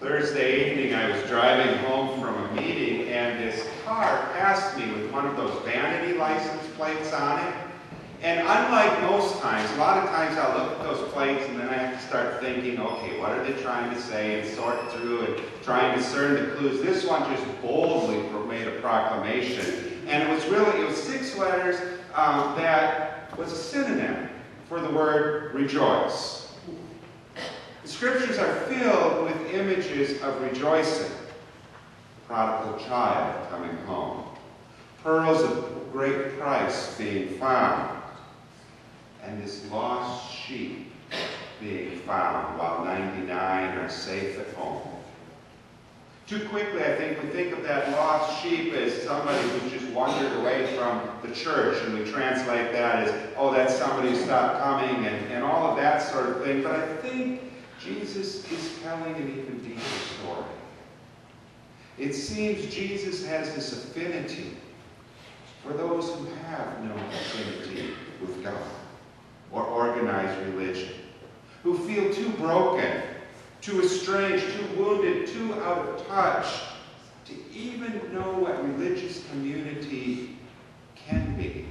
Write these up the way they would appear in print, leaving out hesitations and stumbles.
Thursday evening, I was driving home from a meeting, and this car passed me with one of those vanity license plates on it. And unlike most times, a lot of times I'll look at those plates and then I have to start thinking, okay, what are they trying to say, and sort through and try and discern the clues. This one just boldly made a proclamation. And it was 6 letters that was a synonym for the word rejoice. The scriptures are filled with images of rejoicing. Prodigal child coming home. Pearls of great price being found. And this lost sheep being found while 99 are safe at home. Too quickly, I think, we think of that lost sheep as somebody who's just wandered away from the church, and we translate that as, oh, that's somebody who stopped coming, and all of that sort of thing. But I think Jesus is telling an even deeper story. It seems Jesus has this affinity for those who have no affinity with God or organized religion, who feel too broken, too estranged, too wounded, too out of touch to even know what religious community can be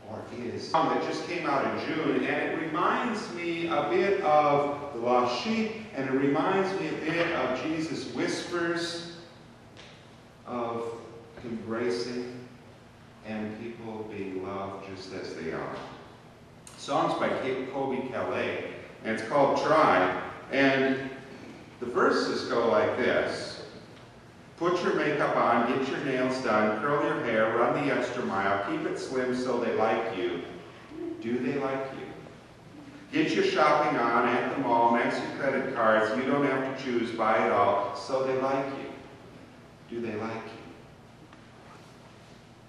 or is. That just came out in June, and it reminds me a bit of the lost sheep, and it reminds me a bit of Jesus' whispers of embracing and people being loved just as they are. Songs by Colby Calais, and it's called Try, and the verses go like this. Put your makeup on, get your nails done, curl your hair, run the extra mile, keep it slim so they like you. Do they like you? Get your shopping on at the mall, max your credit cards, you don't have to choose, buy it all, so they like you. Do they like you?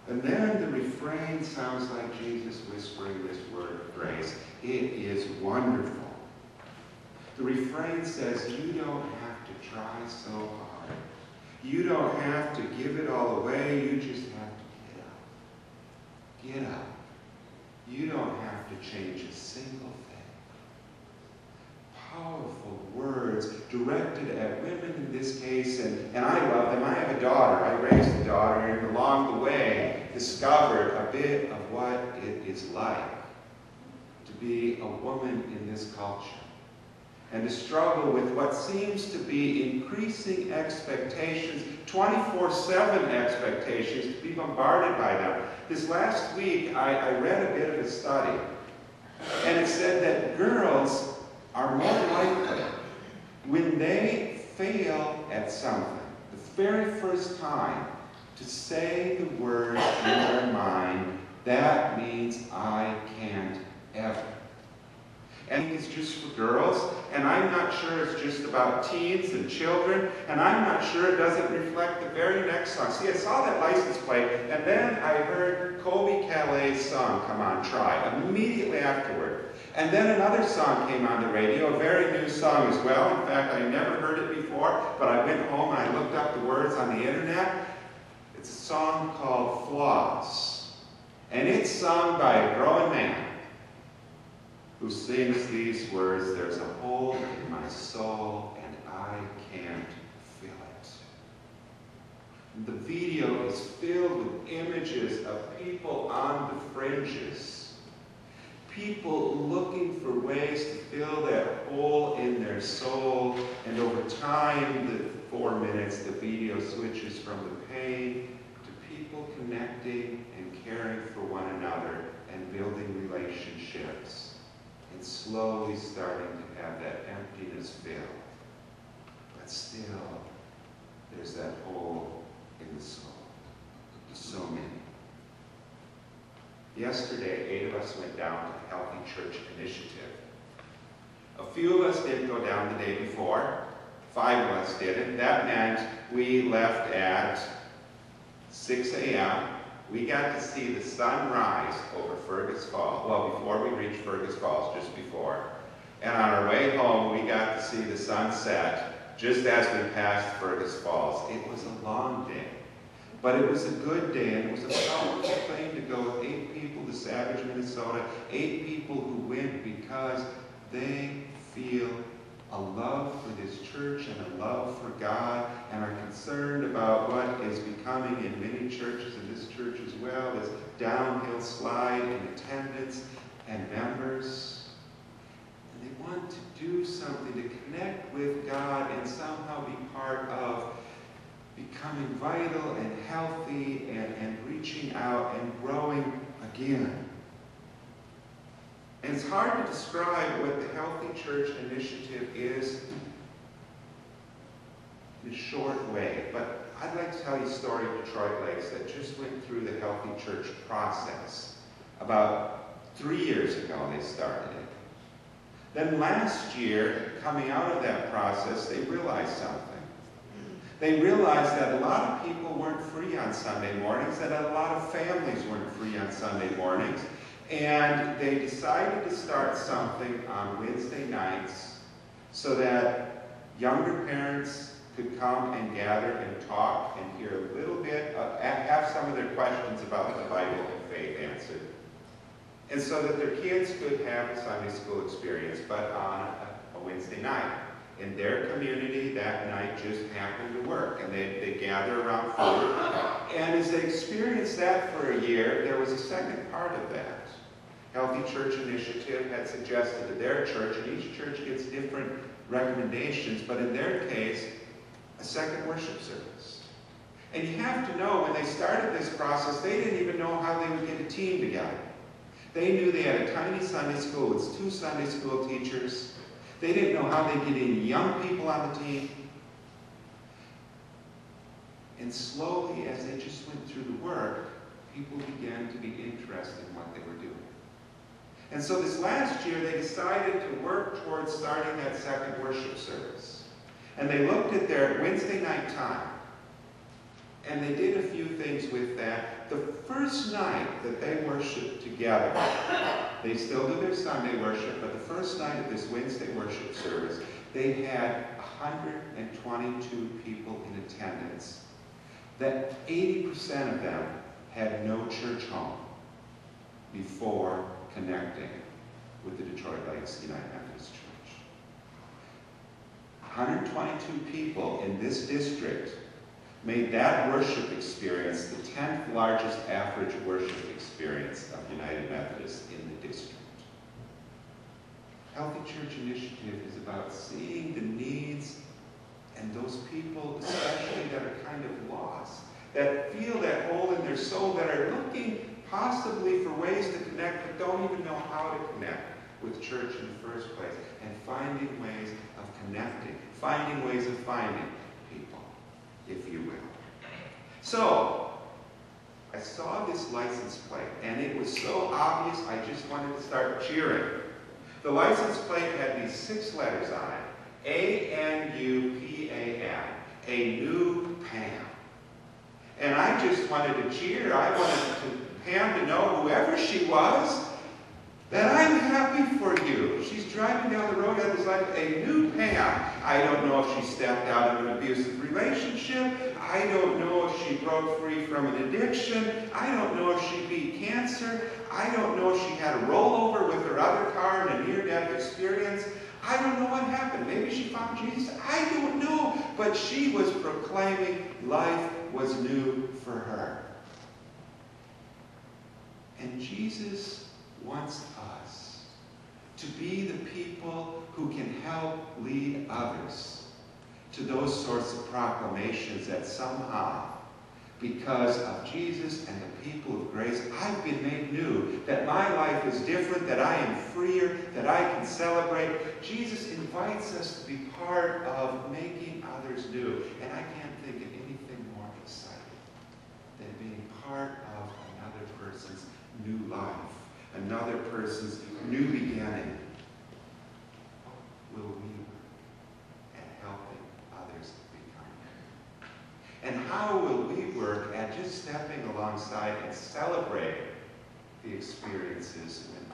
And then the refrain sounds like Jesus whispering this word of grace. It is wonderful. The refrain says, you don't have to try so hard. You don't have to give it all away. You just have to get up. Get up. You don't have to change a single thing. Powerful words directed at women in this case, and I love them. I have a daughter. I raised a daughter, and along the way discovered a bit of what it is like to be a woman in this culture and to struggle with what seems to be increasing expectations, 24/7 expectations, to be bombarded by them. This last week, I read a bit of a study, and it said that girls are more likely, when they fail at something, the very first time, to say the words in their mind, that means I can't ever. And it's just for girls, and I'm not sure it's just about teens and children, and I'm not sure it doesn't reflect the very next song. See, I saw that license plate, and then I heard Colby Calais' song, Come On, Try, immediately afterward. And then another song came on the radio, a very new song as well. In fact, I never heard it before, but I went home and I looked up the words on the internet. It's a song called Flaws. And it's sung by a grown man who sings these words, there's a hole in my soul and I can't feel it. And the video is filled with images of people on the fringes. People looking for ways to fill that hole in their soul, and over time, the 4 minutes, the video switches from the pain to people connecting and caring for one another and building relationships, and slowly starting to have that emptiness filled. But still, there's that hole in the soul. So many. Yesterday, 8 of us went down to the Healthy Church Initiative. A few of us didn't go down the day before. 5 of us didn't. That meant we left at 6 a.m. We got to see the sun rise over Fergus Falls. Well, before we reached Fergus Falls, just before. And on our way home, we got to see the sun set just as we passed Fergus Falls. It was a long day. But it was a good day, and it was a powerful thing to go with 8 people to Savage, Minnesota, 8 people who went because they feel a love for this church church and a love for God and are concerned about what is becoming in many churches, and this church as well, this downhill slide in attendance and members. And they want to do something to connect with God and somehow be part of becoming vital and healthy and reaching out and growing again. And it's hard to describe what the Healthy Church Initiative is in a short way, but I'd like to tell you a story of Detroit Lakes that just went through the Healthy Church process. About 3 years ago they started it. Then last year, coming out of that process, they realized something. They realized that a lot of people weren't free on Sunday mornings, that a lot of families weren't free on Sunday mornings, and they decided to start something on Wednesday nights so that younger parents could come and gather and talk and hear a little bit, have some of their questions about the Bible and faith answered. And so that their kids could have a Sunday school experience, but on a Wednesday night. In their community, that night just happened to work, and they gather around food. And as they experienced that for a year, there was a second part of that. Healthy Church Initiative had suggested to their church, and each church gets different recommendations, but in their case, a second worship service. And you have to know, when they started this process, they didn't even know how they would get a team together. They knew they had a tiny Sunday school with 2 Sunday school teachers. They didn't know how they'd get any young people on the team. And slowly, as they just went through the work, people began to be interested in what they were doing. And so this last year, they decided to work towards starting that second worship service. And they looked at their Wednesday night time. And they did a few things with that. The first night that they worshiped together, they still do their Sunday worship, but the first night of this Wednesday worship service, they had 122 people in attendance. That 80% of them had no church home before connecting with the Detroit Lakes United Methodist Church. 122 people in this district made that worship experience the 10th largest average worship experience of United Methodists in the district. Healthy Church Initiative is about seeing the needs and those people, especially that are kind of lost, that feel that hole in their soul, that are looking possibly for ways to connect but don't even know how to connect with church in the first place, and finding ways of connecting, finding ways of finding people, if you will. So, I saw this license plate, and it was so obvious I just wanted to start cheering. The license plate had these 6 letters on it, A-N-U-P-A-M, a new Pam. And I just wanted to cheer. I wanted Pam to know, whoever she was, that I'm happy for you. She's driving down the road at this light, a new Pam. I don't know if she stepped out of an abusive relationship. I don't know if she broke free from an addiction. I don't know if she beat cancer. I don't know if she had a rollover with her other car in a near-death experience. I don't know what happened. Maybe she found Jesus. I don't know. But she was proclaiming life was new for her. And Jesus wants us to be the people who can help lead others to those sorts of proclamations that somehow, because of Jesus and the people of grace, I've been made new, that my life is different, that I am freer, that I can celebrate. Jesus invites us to be part of making others new. And I can't think of anything more exciting than being part of another person's new life, another person's new beginning. Will we work at helping others become? And how will we work at just stepping alongside and celebrating the experiences when